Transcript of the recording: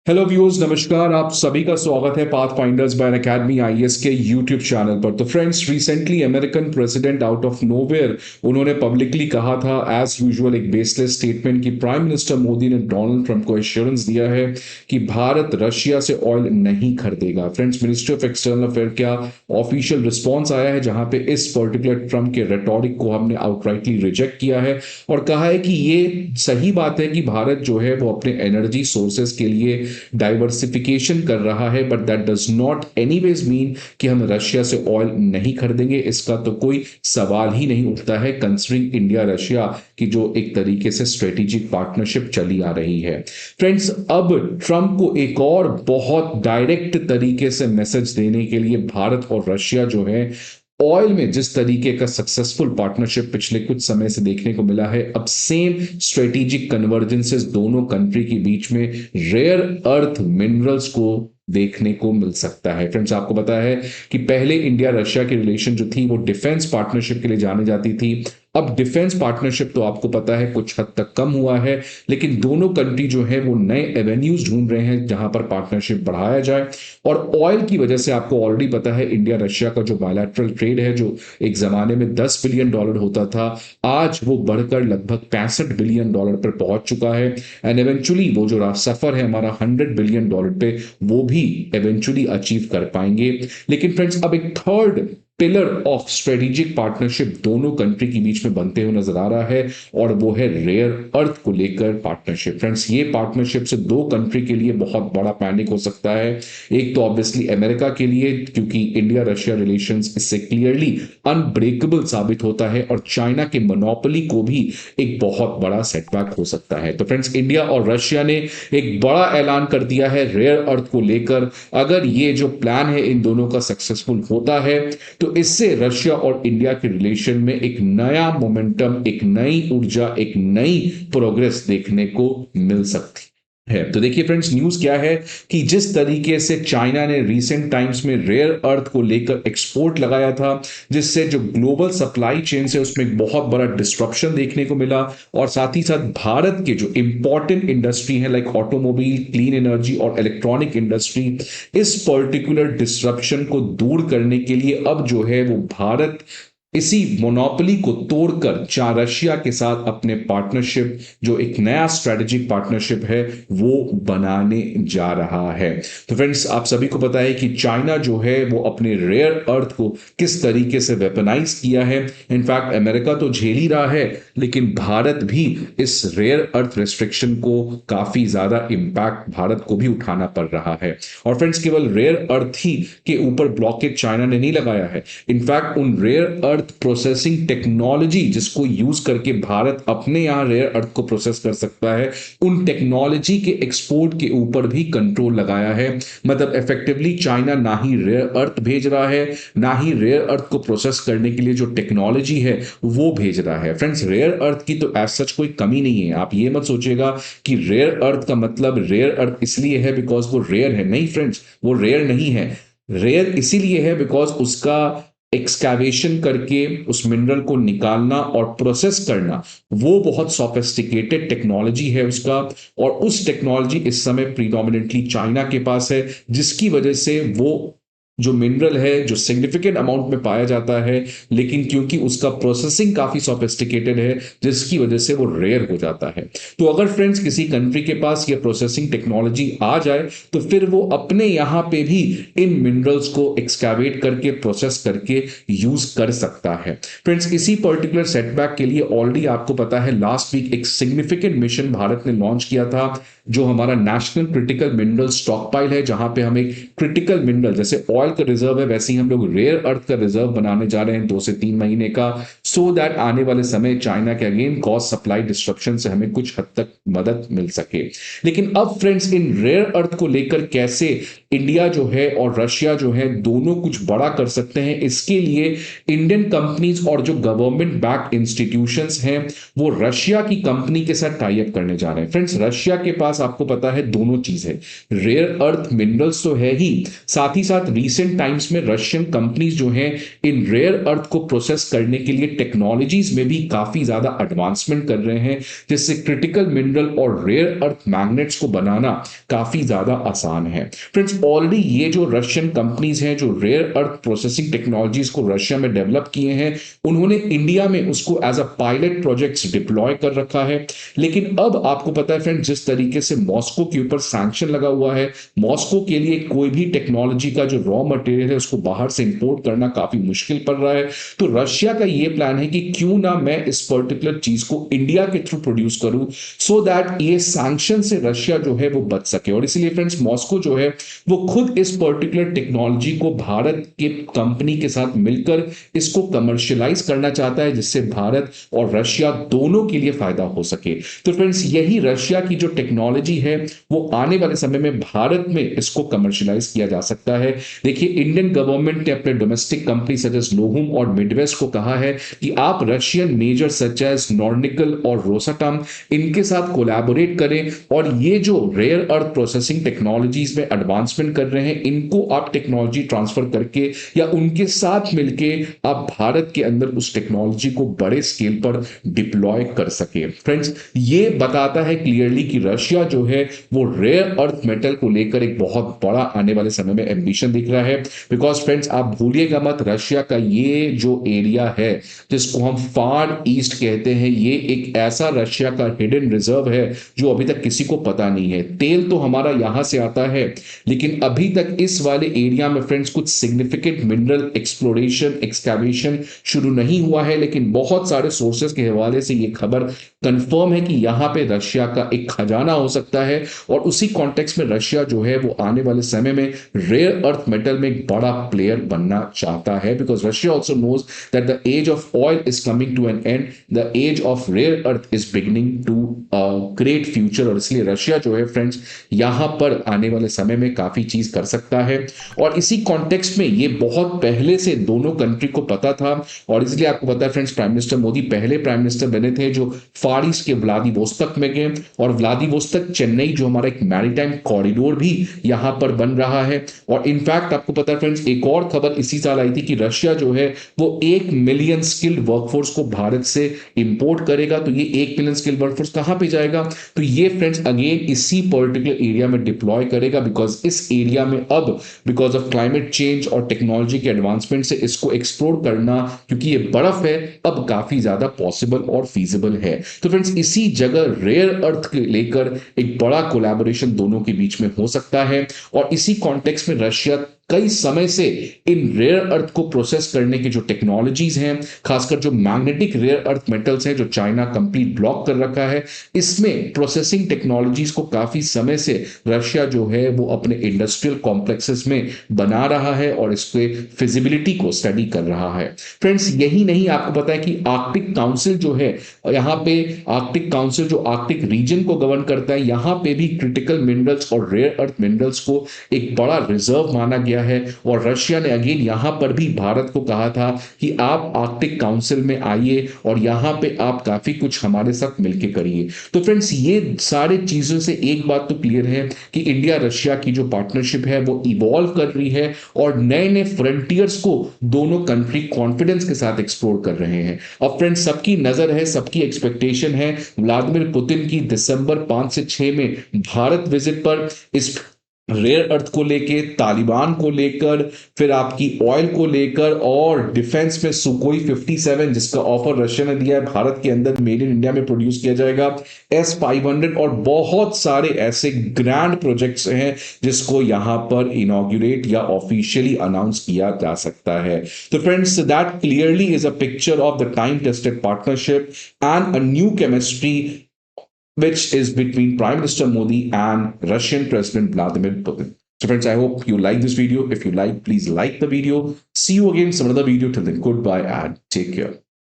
Hello viewers, नमस्कार। आप सभी का स्वागत है path finders by academy IAS के यूट्यूब चैनल पर। तो friends, recently American president out of nowhere उन्होंने पब्लिकली कहा था एज यूजुअल एक बेसलेस स्टेटमेंट कि प्राइम मिनिस्टर मोदी ने डोनाल्ड ट्रंप को एश्योरेंस दिया है कि भारत रशिया से ऑयल नहीं खरीदेगा। Friends, ministry of external affair का ऑफिशियल रिस्पॉन्स आया है जहां पे इस पर्टिकुलर ट्रंप के रेटोरिक को हमने आउटराइटली रिजेक्ट किया है और कहा है कि ये सही बात है कि भारत जो है वो अपने एनर्जी सोर्सेज के लिए डाइवर्सिफिकेशन कर रहा है, but that does not anyways mean कि हम रशिया से ऑयल नहीं खरीदेंगे। इसका तो कोई सवाल ही नहीं उठता है कंसिडरिंग इंडिया रशिया की जो एक तरीके से स्ट्रेटेजिक पार्टनरशिप चली आ रही है। फ्रेंड्स, अब ट्रंप को एक और बहुत डायरेक्ट तरीके से मैसेज देने के लिए भारत और रशिया जो है ऑयल में जिस तरीके का सक्सेसफुल पार्टनरशिप पिछले कुछ समय से देखने को मिला है, अब सेम स्ट्रेटेजिक कन्वर्जेंसेस दोनों कंट्री के बीच में रेयर अर्थ मिनरल्स को देखने को मिल सकता है। फ्रेंड्स, आपको पता है कि पहले इंडिया रशिया की रिलेशन जो थी वो डिफेंस पार्टनरशिप के लिए जानी जाती थी। अब डिफेंस पार्टनरशिप तो आपको पता है कुछ हद तक कम हुआ है, लेकिन दोनों कंट्री जो है वो नए एवेन्यूज ढूंढ रहे हैं जहां पर पार्टनरशिप बढ़ाया जाए। और ऑयल की वजह से आपको ऑलरेडी पता है इंडिया रशिया का जो बायलैटरल ट्रेड है, जो एक जमाने में $10 बिलियन होता था, आज वो बढ़कर लगभग $65 बिलियन पर पहुंच चुका है। एंड इवेंचुअली वो जो सफर है हमारा $100 बिलियन पे, वो भी इवेंचुअली अचीव कर पाएंगे। लेकिन फ्रेंड्स, अब एक third pillar of strategic partnership दोनों कंट्री के बीच में बनते हुए नजर आ रहा है और वो है रेयर अर्थ को लेकर पार्टनरशिप। फ्रेंड्स, ये पार्टनरशिप से दो कंट्री के लिए बहुत बड़ा पैनिक हो सकता है। एक तो ऑब्वियसली अमेरिका के लिए, क्योंकि इंडिया रशिया रिलेशंस इससे क्लियरली अनब्रेकेबल साबित होता है, और चाइना के मोनोपोली को भी एक बहुत बड़ा सेटबैक हो सकता है। तो फ्रेंड्स, इंडिया और रशिया ने एक बड़ा ऐलान कर दिया है रेयर अर्थ को लेकर। अगर ये जो प्लान है इन दोनों का सक्सेसफुल होता है तो इससे रशिया और इंडिया के रिलेशन में एक नया मोमेंटम, एक नई ऊर्जा, एक नई प्रोग्रेस देखने को मिल सकती है। तो देखिए फ्रेंड्स, न्यूज क्या है कि जिस तरीके से चाइना ने रीसेंट टाइम्स में रेयर अर्थ को लेकर एक्सपोर्ट लगाया था, जिससे जो ग्लोबल सप्लाई चेन है उसमें एक बहुत बड़ा डिस्ट्रप्शन देखने को मिला, और साथ ही साथ भारत के जो इंपॉर्टेंट इंडस्ट्री है लाइक ऑटोमोबाइल, क्लीन एनर्जी और इलेक्ट्रॉनिक इंडस्ट्री, इस पर्टिकुलर डिस्ट्रप्शन को दूर करने के लिए अब जो है वो भारत इसी मोनोपोली को तोड़कर रशिया के साथ अपने पार्टनरशिप, जो एक नया स्ट्रेटेजिक पार्टनरशिप है, वो बनाने जा रहा है। तो फ्रेंड्स, आप सभी को पता है कि चाइना जो है वो अपने रेयर अर्थ को किस तरीके से वेपनाइज किया है। इनफैक्ट अमेरिका तो झेल ही रहा है, लेकिन भारत भी इस रेयर अर्थ रेस्ट्रिक्शन को काफी ज्यादा इंपैक्ट भारत को भी उठाना पड़ रहा है। और फ्रेंड्स, केवल रेयर अर्थ ही के ऊपर ब्लॉकेज चाइना ने नहीं लगाया है। इनफैक्ट उन रेयर अर्थ प्रोसेसिंग टेक्नोलॉजी जिसको यूज करके भारत अपने यहां रेयर अर्थ को प्रोसेस कर सकता है, उन टेक्नोलॉजी के एक्सपोर्ट के ऊपर भी कंट्रोल लगाया है। मतलब इफेक्टिवली चाइना ना ही रेयर अर्थ भेज रहा है, ना ही रेयर अर्थ को प्रोसेस करने के लिए जो टेक्नोलॉजी है वो भेज रहा है। फ्रेंड्स, रेयर अर्थ की तो एज सच कोई कमी नहीं है। आप ये मत सोचिएगा कि रेयर अर्थ का मतलब रेयर अर्थ इसलिए है बिकॉज वो रेयर है। नहीं फ्रेंड्स, वो रेयर नहीं है। रेयर इसीलिए है बिकॉज उसका एक्सकैवेशन करके उस मिनरल को निकालना और प्रोसेस करना, वो बहुत सोफिस्टिकेटेड टेक्नोलॉजी है उसका, और उस टेक्नोलॉजी इस समय प्रीडोमिनेंटली चाइना के पास है, जिसकी वजह से वो जो मिनरल है जो सिग्निफिकेंट अमाउंट में पाया जाता है, लेकिन क्योंकि उसका प्रोसेसिंग काफी सोफिस्टिकेटेड है, जिसकी वजह से वो रेयर हो जाता है। तो अगर फ्रेंड्स किसी कंट्री के पास ये प्रोसेसिंग टेक्नोलॉजी आ जाए तो फिर वो अपने यहां पे भी इन मिनरल्स को एक्सकैवेट करके प्रोसेस करके यूज कर सकता है। फ्रेंड्स, इसी पर्टिकुलर सेटबैक के लिए ऑलरेडी आपको पता है लास्ट वीक एक सिग्निफिकेंट मिशन भारत ने लॉन्च किया था, जो हमारा national critical mineral stock pile है, जहां पे हमें क्रिटिकल मिनरल जैसे ऑयल का रिजर्व है, वैसे ही हम लोग रेयर अर्थ का रिजर्व बनाने जा रहे हैं 2 से 3 महीने का, सो दैट आने वाले समय चाइना के अगेन कॉस्ट सप्लाई डिस्ट्रप्शन से हमें कुछ हद तक मदद मिल सके। लेकिन अब फ्रेंड्स, इन रेयर अर्थ को लेकर कैसे इंडिया जो है और रशिया जो है दोनों कुछ बड़ा कर सकते हैं। इसके लिए इंडियन कंपनीज और जो गवर्नमेंट बैक्ड इंस्टीट्यूशंस हैं वो रशिया की कंपनी के साथ टाई अप करने जा रहे हैं। फ्रेंड्स, रशिया के पास आपको पता है दोनों चीज है, रेयर अर्थ मिनरल्स तो है ही साथ रीसेंट टाइम्स में रशियन कंपनीज जो हैं इन रेयर अर्थ को प्रोसेस करने के लिए टेक्नोलॉजीज में भी काफी ज्यादा एडवांसमेंट कर रहे हैं, जिससे क्रिटिकल मिनरल और रेयर अर्थ मैग्नेट्स को बनाना काफी ज्यादा आसान है। फ्रेंड्स, ऑलरेडी ये जो रशियन कंपनीज हैं जो रेयर अर्थ प्रोसेसिंग टेक्नोलॉजीज को रशिया में डेवलप किए हैं, उन्होंने इंडिया में उसको as a pilot projects deploy कर रखा है। लेकिन अब आपको पता है फ्रेंड्स, जिस तरीके से मॉस्को के ऊपर सैंक्शन लगा हुआ है, मॉस्को के लिए कोई भी टेक्नोलॉजी का जो रॉ मटेरियल है उसको बाहर से इंपोर्ट करना काफी मुश्किल पड़ रहा है। तो रशिया का ये प्लान है कि क्यों ना मैं इस पर्टिकुलर चीज को इंडिया के थ्रू प्रोड्यूस करूं, सो दैट ये सैंक्शन से रशिया जो है वो बच सके। और इसलिए फ्रेंड्स, मॉस्को जो है वो खुद इस पर्टिकुलर टेक्नोलॉजी को भारत के कंपनी के साथ मिलकर इसको कमर्शियलाइज करना चाहता है, जिससे भारत और रशिया दोनों के लिए फायदा हो सके। तो फ्रेंड्स, यही रशिया की जो टेक्नोलॉजी है वो आने वाले समय में भारत में इसको कमर्शियलाइज किया जा सकता है। देखिए, इंडियन गवर्नमेंट ने अपने डोमेस्टिक कंपनी सच एज लोहुम और मिडवेस्ट को कहा है कि आप रशियन मेजर सच एज नॉर्निकल और रोसाटम इनके साथ कोलैबोरेट करें और ये जो रेयर अर्थ प्रोसेसिंग टेक्नोलॉजीज में एडवांसमेंट कर रहे हैं इनको आप टेक्नोलॉजी ट्रांसफर करके या उनके साथ मिलके आप भारत के अंदर उस टेक्नोलॉजी को बड़े स्केल पर डिप्लॉय कर सके। फ्रेंड्स, ये बताता है क्लियरली कि रशिया जो है वो रेयर अर्थ मेटल को लेकर एक बहुत बड़ा आने वाले समय में एम्बिशन दिख रहा है। बिकॉज फ्रेंड्स, आप भूलिएगा मत, रशिया का ये जो एरिया है जिसको हम फार ईस्ट कहते हैं, ये एक ऐसा रशिया का हिडन रिजर्व है जो अभी तक किसी को पता नहीं है। तेल तो हमारा यहां से आता है, लेकिन अभी तक इस वाले एरिया में फ्रेंड्स कुछ सिग्निफिकेंट मिनरल एक्सप्लोरेशन एक्सकैवेशन शुरू नहीं हुआ है। लेकिन बहुत सारे सोर्सेस के हवाले से ये खबर कंफर्म है कि यहां पे रशिया का एक खजाना हो सकता है। और उसी कॉन्टेक्स्ट में रशिया जो है वो आने वाले समय में रेयर अर्थ मेटल में एक बड़ा प्लेयर बनना चाहता है। Because Russia also knows that the age of oil is coming to an end, the age of rare earth is beginning to great future. और इसलिए रशिया जो है फ्रेंड्स यहां पर आने वाले समय में काफी चीज कर सकता है। और इसी कॉन्टेक्स्ट में ये बहुत पहले से दोनों कंट्री को पता था। और इसलिए आपको पता है फ्रेंड्स, प्राइम मिनिस्टर मोदी पहले प्राइम मिनिस्टर बने थे जो फार ईस्ट के व्लादिवोस्तक में गए। और व्लादिवोस्तक चेन्नई जो हमारा एक मैरीटाइम कॉरिडोर भी यहां पर बन रहा है। और इनफैक्ट आपको पता है फ्रेंड्स, एक और खबर इसी साल आई थी कि रशिया जो है वो 1 मिलियन स्किल्ड वर्कफोर्स को भारत से इंपोर्ट करेगा। तो ये 1 मिलियन स्किल्ड वर्कफोर्स कहां पे जाएगा? तो ये फ्रेंड्स अगेन इसी पर्टिकुलर एरिया में डिप्लॉय करेगा। बिकॉज इस एरिया में अब बिकॉज ऑफ क्लाइमेट चेंज और टेक्नोलॉजी के एडवांसमेंट से इसको एक्सप्लोर करना, क्योंकि ये बर्फ है, अब काफी ज्यादा पॉसिबल और फीजिबल है। तो फ्रेंड्स, इसी जगह रेयर अर्थ के लेकर एक बड़ा कोलैबोरेशन दोनों के बीच में हो सकता है। और इसी कॉन्टेक्स्ट में रशिया कई समय से इन रेयर अर्थ को प्रोसेस करने की जो टेक्नोलॉजीज हैं, खासकर जो मैग्नेटिक रेयर अर्थ मेटल्स हैं जो चाइना कंप्लीट ब्लॉक कर रखा है, इसमें प्रोसेसिंग टेक्नोलॉजीज को काफी समय से रशिया जो है वो अपने इंडस्ट्रियल कॉम्प्लेक्सेस में बना रहा है और इसके फिजिबिलिटी को स्टडी कर रहा है। फ्रेंड्स, यही नहीं, आपको पता है कि आर्कटिक काउंसिल जो है, यहाँ पे आर्कटिक काउंसिल जो आर्कटिक रीजन को गवर्न करता है, यहाँ पे भी क्रिटिकल मिनरल्स और रेयर अर्थ मिनरल्स को एक बड़ा रिजर्व माना गया है। और रशिया ने अगेन यहां पर भी भारत को कहा था कि आप आर्कटिक काउंसिल में आइए और यहां पे आप काफी कुछ हमारे साथ मिलकर करिए। तो फ्रेंड्स, ये सारे चीजों से एक बात तो क्लियर है कि इंडिया रशिया की जो पार्टनरशिप है वो इवॉल्व कर रही है और नए नए फ्रंटियर्स को दोनों कंट्री कॉन्फिडेंस के साथ एक्सप्लोर कर रहे हैं। अब फ्रेंड्स, सबकी नजर है, सबकी एक्सपेक्टेशन है व्लादिमीर पुतिन की दिसंबर 5 से 6 में भारत विजिट पर, इस रेयर अर्थ को लेके, तालिबान को लेकर, फिर आपकी ऑयल को लेकर और डिफेंस में सुकोई 57 जिसका ऑफर रशिया ने दिया है भारत के अंदर मेड इन इंडिया में प्रोड्यूस किया जाएगा, S-500 और बहुत सारे ऐसे ग्रैंड प्रोजेक्ट्स हैं जिसको यहां पर इनॉग्रेट या ऑफिशियली अनाउंस किया जा सकता है। तो friends, that clearly is a picture of the time tested partnership and a new chemistry which is between Prime Minister Modi and Russian President Vladimir Putin. So friends, I hope you like this video. If you like, please like the video. See you again in some other video. Till then, goodbye and take care.